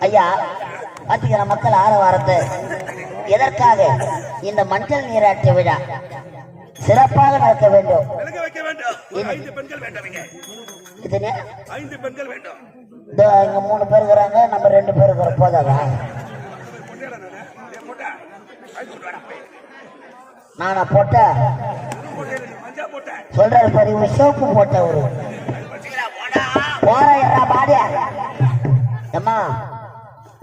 ஐயா பாத்தீங்கன்னா மக்கள் ஆரவாரத்தை எதற்காக இந்த மஞ்சள் நீராட்டு விழா சிறப்பாக நடக்க வேண்டும். இங்க 3 பேர் இருக்கிறாங்க, நம்ம 2 பேர் இருக்கிறோம். போதாதா? நானா போட்ட சொல்றாரு பாரு, சோப்பு போட்ட ஒரு பாடியா அம்மா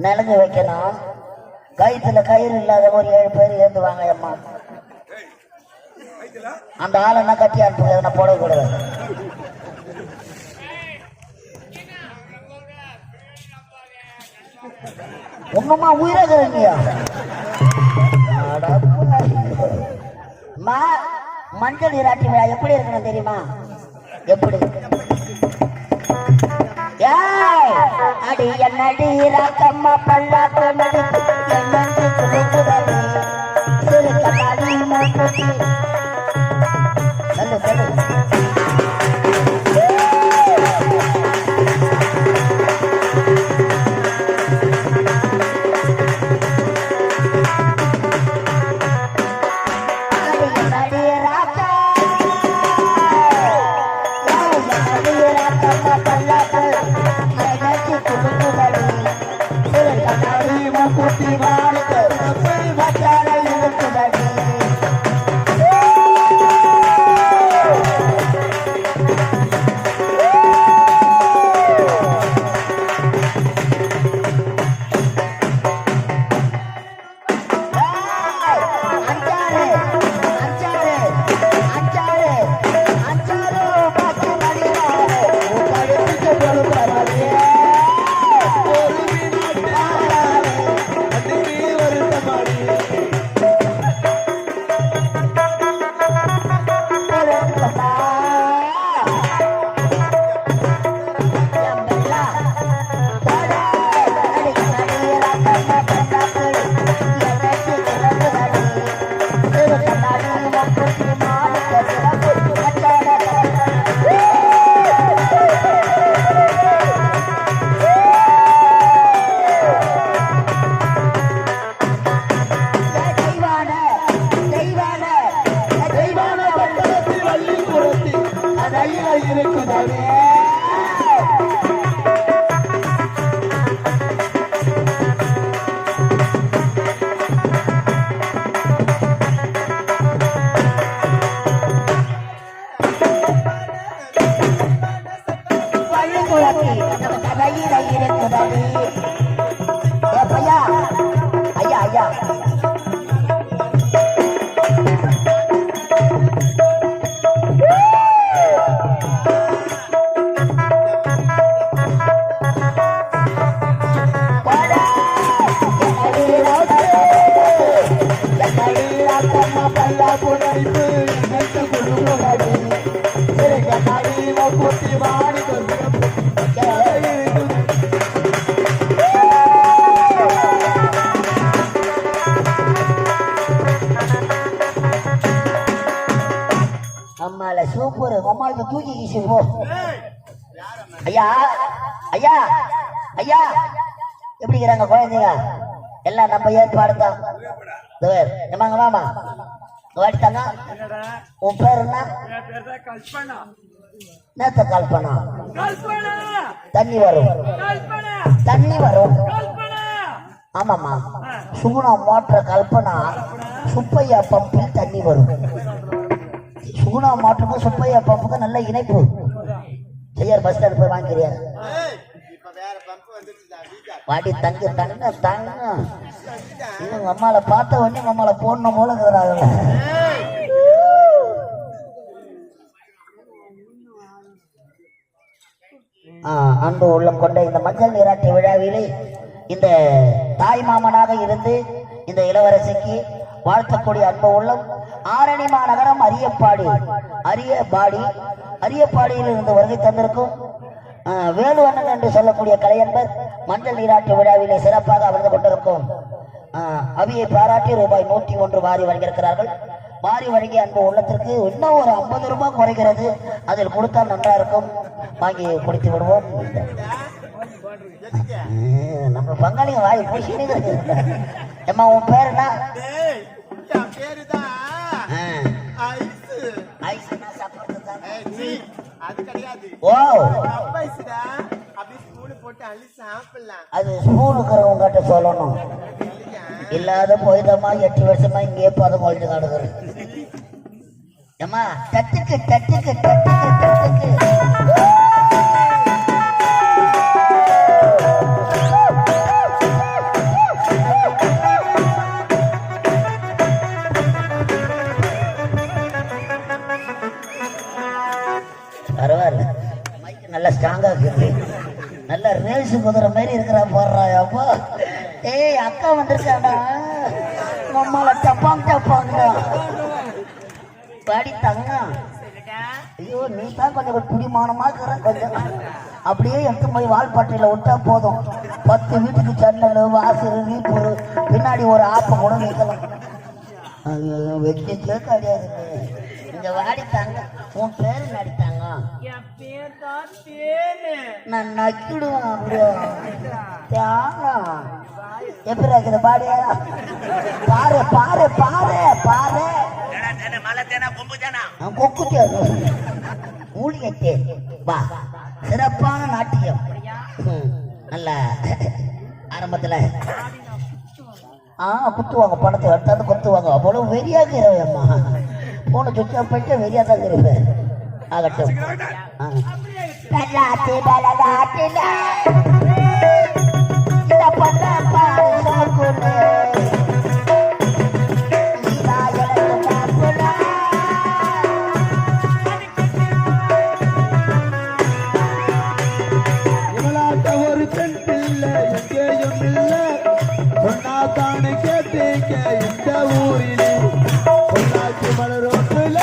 நலங்கு வைக்கணும். கயிற்றுல கயிறு இல்லாத ஒரு 7 பேர் ஏந்துவாங்க அம்மா. அந்த ஆளை கட்டி அனுப்புங்க, நான் போடக்கூடாது. ஒண்ணுமா உயிரா மஞ்சள் நீராட்டி விழா எப்படி இருக்கணும் தெரியுமா? எப்படி அடி என்னடி ராக்கம்மா பல்லாக்கு நடித்து சொல்லு சொல்லு. ஒரு அம்மாளுக்கு தூக்கி வீசி போ. ஐயா ஐயா ஐயா எப்படி இருக்கிறாங்க குழந்தைங்க? எல்லாம் நம்ம ஏற்பாடு தான். ஏமாங்க மாமா வாடித்தாங்க. உன் பேர் என்ன? நேத்த கல்பனா. தண்ணி வரும் தண்ணி வரும். ஆமாமா சுகுணா மோட்டர் கல்பனா சுப்பையா பம்பில் தண்ணி வரும். சுகுணா மோட்டருக்கும் சுப்பையா பம்புக்கும் நல்ல இணைப்பு. செய்யார் பஸ் ஸ்டாண்ட் போய் வாங்கிக்கிறியா? வாடி தங்க தங்க தங்க. இவங்க அம்மாவை பார்த்த உடனே அம்மாவை போடணும் போல இருக்கிறாங்க. அன்பு உள்ளம் கொண்ட இந்த மஞ்சள் நீராட்டு விழாவிலே இந்த தாய் மாமனாக இருந்து இந்த இளவரசிக்கு வாழ்த்தக்கூடிய அன்பு உள்ளம் ஆரணி மாநகரம் அரியப்பாடியில் இருந்து வருகை தந்திருக்கும் வேலுவண்ணன் என்று சொல்லக்கூடிய கலையன்பர் மஞ்சள் நீராட்டு விழாவிலே சிறப்பாக அமர்ந்து கொண்டிருக்கும் அவியை பாராட்டி ரூபாய் 101 வாரி வழங்கியிருக்கிறார்கள். வாரி வழங்கிய அன்பு உள்ளத்திற்கு இன்னும் ஒரு 50 ரூபாய் குறைகிறது. அதில் கொடுத்தா நன்றா இருக்கும். வாங்கி கொடுத்து விடுவோம். நம்ம பங்காளிங்க வாய் பூசினு. ஏம்மா உன் பேர் என்ன? ஓ அது ஸ்கூலுக்குறவங்கிட்ட சொல்லணும். இல்லாத போய்தமா 8 வருஷமா இங்கே பதம் கொண்டு கிடக்குறேன். ஏம்மா தட்டுக்கு தட்டுக்கு தட்டுக்கு தட்டுக்கு. பரவாயில்ல நல்லா ஸ்ட்ராங்கா இருக்கு. நல்ல ரேஸ் குதிரை மாதிரி இருக்கிறா போடுறா. அப்பா ஏய் அக்கா வந்திருக்காடா. நம்மள டப்பாங் டப்பாங்க பாடி தங்க. ஐயோ நீ தான் கொஞ்சம் பிடிமானமா இருக்கிற. கொஞ்சம் அப்படியே எடுத்து போய் வால்பாட்டில விட்டா போதும். 10 வீட்டுக்கு ஜன்னல் வாசல் வீப்பூர் பின்னாடி ஒரு ஆப்பை கூட வைக்கலாம். வெட்டிக்கே கிடையாது. இங்க வாடி தாங்க. உன் பேரு நடித்தாங்க. நான் நக்கிடுவேன். அப்படியே எப்படி இருக்குது பாடியா? பாரு பாரு பாரு பாரு கொக்கு மூலிகை வா. சிறப்பான நாட்டியம். நல்ல ஆரம்பத்துல குத்துவாங்க. பணத்தை எடுத்தாந்து குத்துவாங்க. அவ்வளவு வெறியாக இருவேம்மா. போன சுத்தம் போயிட்டு வெறியா தான் இருப்பேன். ஆகட்டும். ஒரு பெண் பிள்ளை எங்கேயும் இல்லை. பொன்னாத்தானு கேட்டீங்க இந்த ஊரிலே. பொன்னாச்சி மலரோட்டுல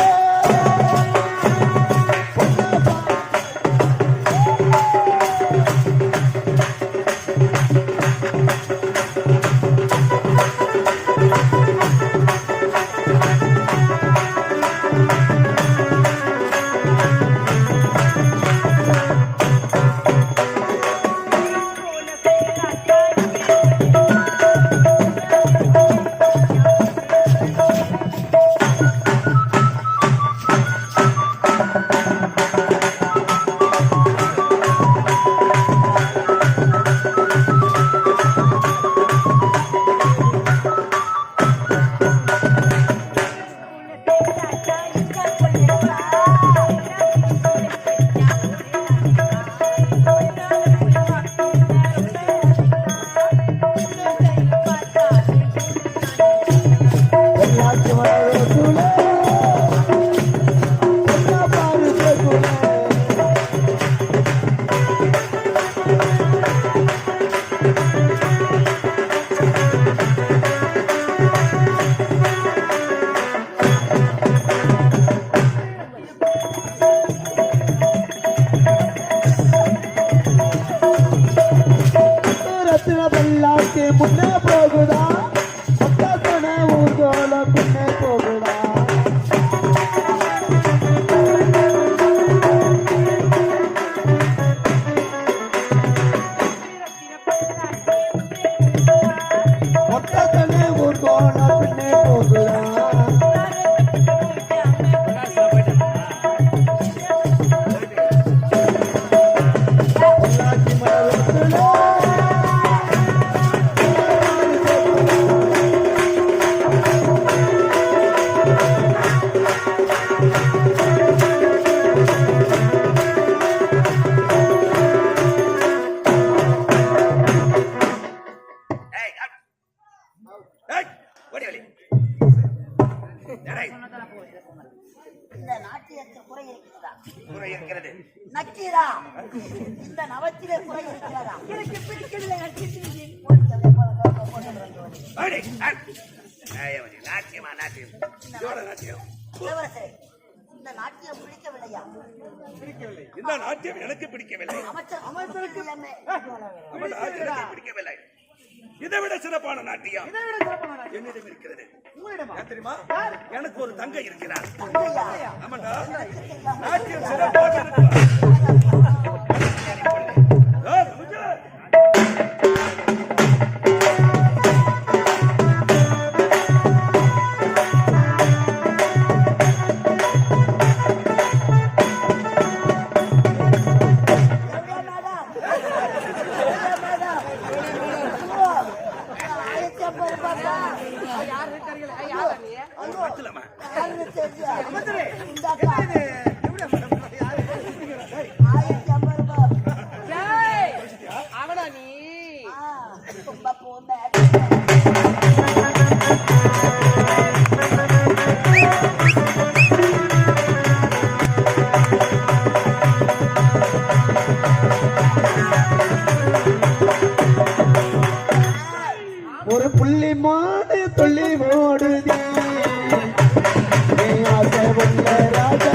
குறை இருக்கிறது. நக்கீரா, இந்த நவத்திலே குறை இருக்கிறதா? எனக்கு பிடிக்கவில்லை. நாட்டியமா நாட்டியம் நாட்டியம் இளவரசே, இந்த நாட்டியம் பிடிக்கவில்லையா? பிடிக்கவில்லை. இந்த நாட்டியம் எனக்கு பிடிக்கவில்லை. அமைச்சருக்கு எனக்கு பிடிக்கவில்லை. இதை விட சிறப்பான நாட்டியம் என்னிடம் இருக்கிறது. தெரியுமா? எனக்கு ஒரு தங்கை இருக்கிறார். ஆமாண்டா, நாட்டியம் சிறப்பாக ஒரு புள்ளி மாடு துள்ளி ஓடுதே ஆசை உள்ள ராஜா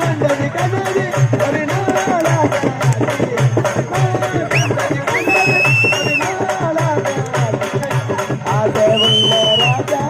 கண்டது கண்டது ஒரு நாளாக ஆசை உள்ள ராஜா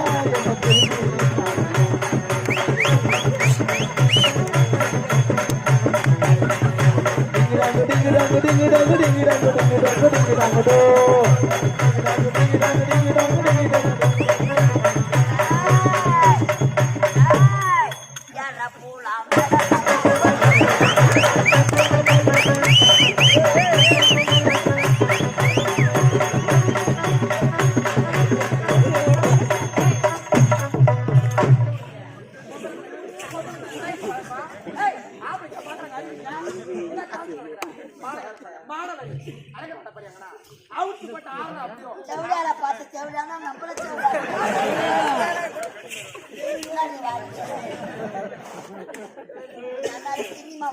செவிடால பார்த்து செவிடானா நம்மள சினிமா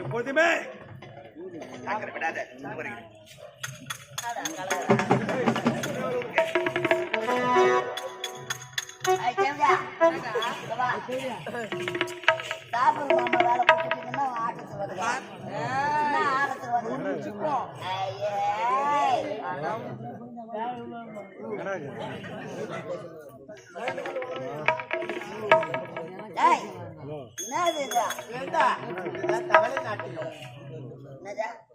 எப்போதுமே விடாத. தாபூர் மாமா வேலை கொடுத்துட்டீங்கன்னா ஆட்டத்துக்கு வருவான். ஆட்டத்துக்கு வருவோம்.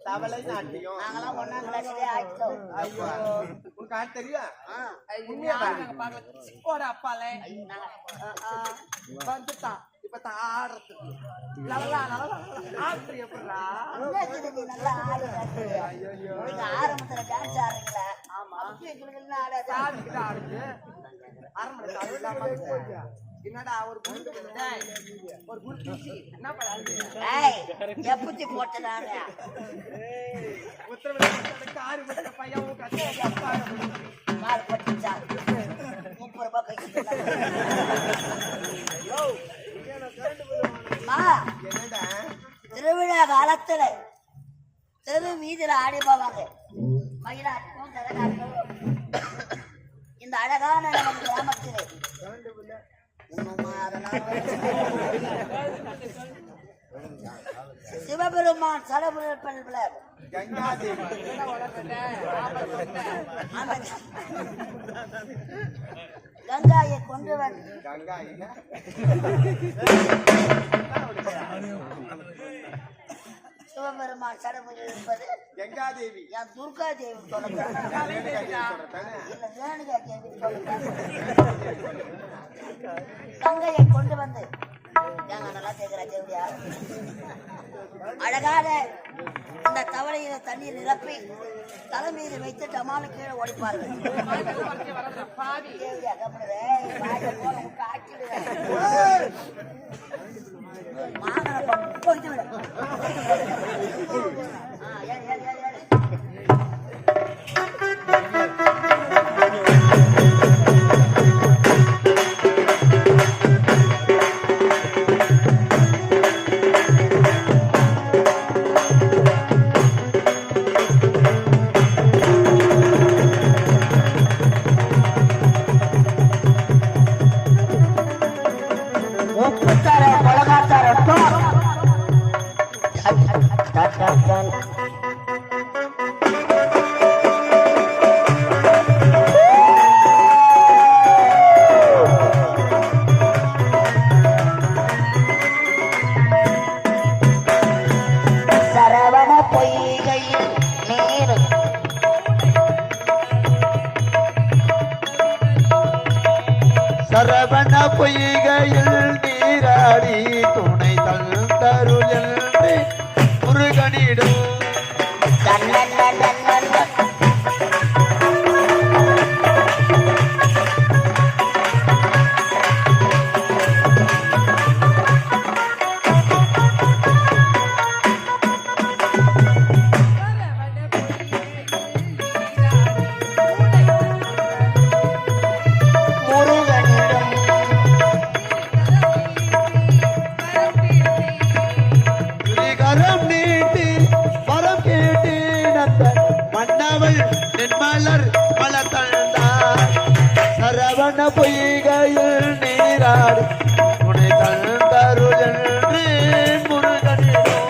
தவளை நாட்டியம் நாங்களாம் ஒன்னாம் கிளாஸ்லயே ஆயிட்டோம். உனக்கு தெரியும் வந்துட்டான் இப்ப ஆடுறதுக்கு நல்லா ஆடுறது எப்படா நல்லா ஆடு ஆரம்பத்துல டான்ஸ் ஆடுறீங்கள? ஆமா, எங்களுக்கு ஆடுது என்னடா ஒரு என்ன எப்படி போட்டதாங்க காரு பையன் 30 ரூபாய் திருவிழா காலத்துல தெரு வீதியில ஆடி போவாங்க. மயிலாட்டம், கரகாட்டம். இந்த அழகான நம்ம கிராமத்திலே சிவபெருமான் சடபுல கங்காயை கொண்டு வந்து சிவபெருமான் சடமுறை இருப்பது கங்காதேவி என் துர்கா தேவி சொல்லுங்க சொல்றேன் இல்ல ரேணுகா தேவி சொல்லுங்க தங்கையை கொண்டு வந்து ஏங்க நல்லா கேட்கிற தேவியா அழகாக இந்த தவளையில தண்ணீர் நிரப்பி தலை மீது வைத்து டமாலு கீழே ஓடிப்பார்கள் தேவியா கப்படுதே போயிட்டு விட ஏறி ஏறி ஏறி ஏறி சரவண பொய்கையில் நீராடி துணை தந்தருள் என்று முருகனிடம் சரவண பொய்கையில் நீராடி துணை தந்தருள் என்று முருகனிடம்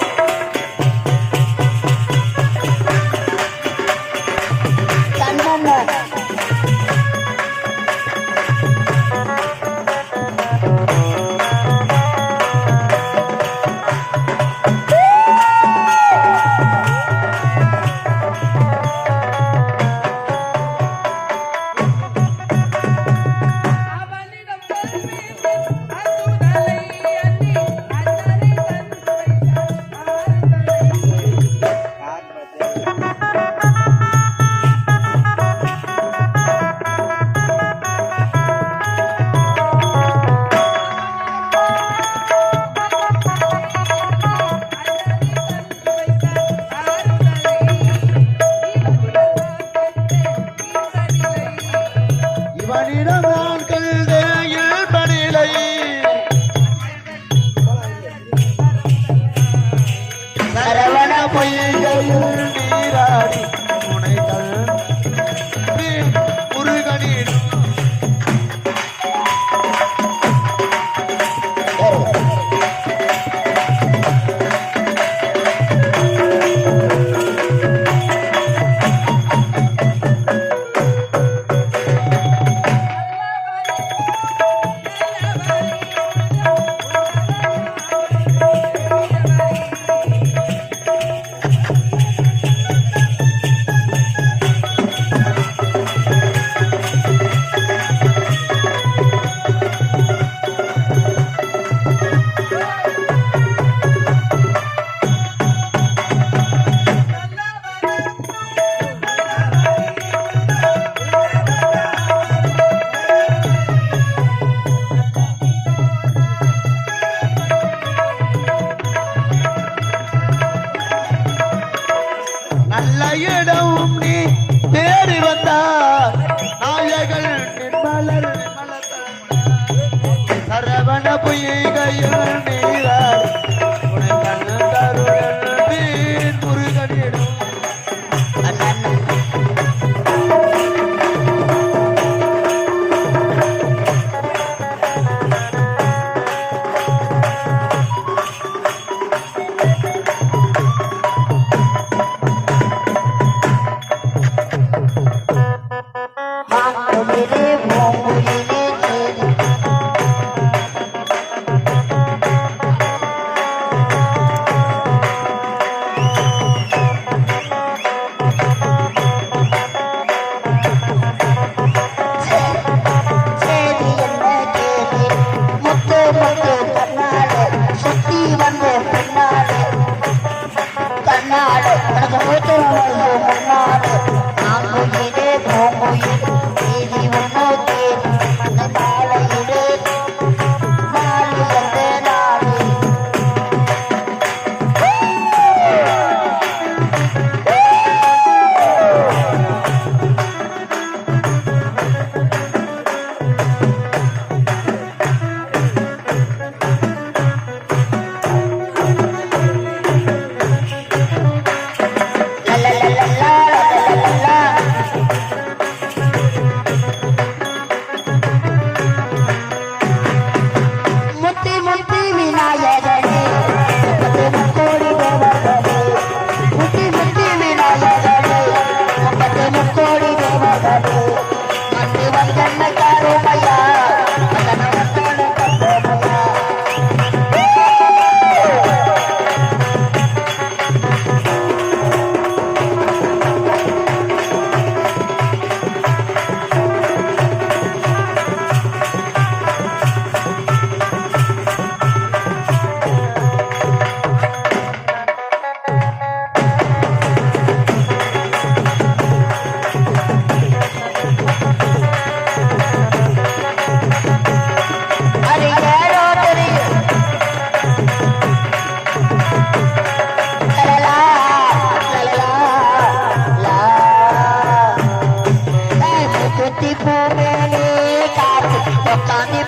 காணி